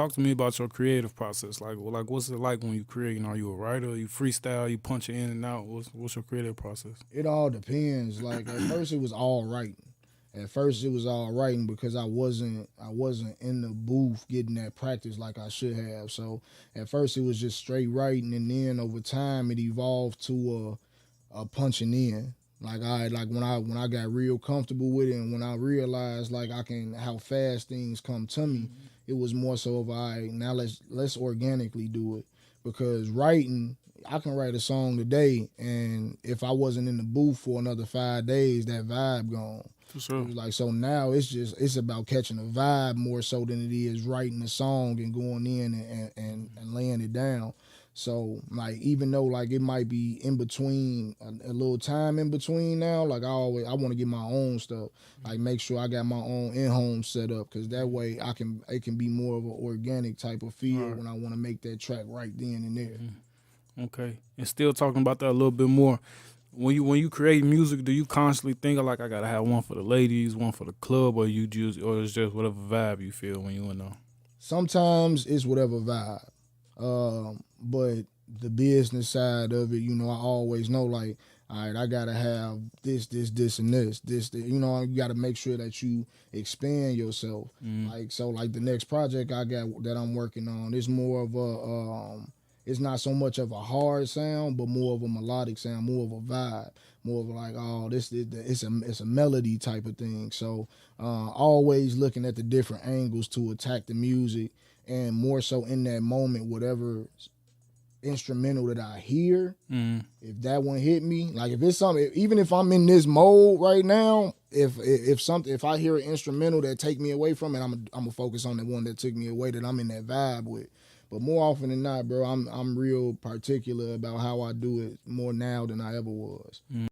Talk to me about your creative process. Like what's it like when you create? Are you a writer? You freestyle? You punch it in and out? What's your creative process? It all depends. Like at first it was all writing. At first it was all writing because I wasn't in the booth getting that practice like I should have. So at first it was just straight writing, and then over time it evolved to punching in. Like when I got real comfortable with it, and when I realized like I can how fast things come to me, it was more so of all right, now let's organically do it. Because writing, I can write a song today, and if I wasn't in the booth for another 5 days, that vibe gone. For It sure. was like so now it's about catching a vibe more so than it is writing a song and going in and laying it down. So like even though like it might be in between a little time in between now, like I want to get my own stuff, like make sure I got my own in home set up, because that way it can be more of an organic type of All feel right. when I want to make that track right then and there. Okay. And still talking about that a little bit more. When you create music, do you constantly think of like I gotta have one for the ladies, one for the club, or it's just whatever vibe you feel when you in there? Sometimes it's whatever vibe. But the business side of it, I always know like, all right, I gotta have this, and this. You gotta make sure that you expand yourself. Mm. Like so, like the next project I got that I'm working on is more of it's not so much of a hard sound, but more of a melodic sound, more of a vibe, more of like, oh, it's a melody type of thing. So always looking at the different angles to attack the music, and more so in that moment, whatever instrumental that I hear, Mm. if that one hit me, like if it's something, even if I'm in this mode right now, if I hear an instrumental that take me away from it, I'm gonna focus on the one that took me away, that I'm in that vibe with. But more often than not, bro, I'm real particular about how I do it more now than I ever was. Mm.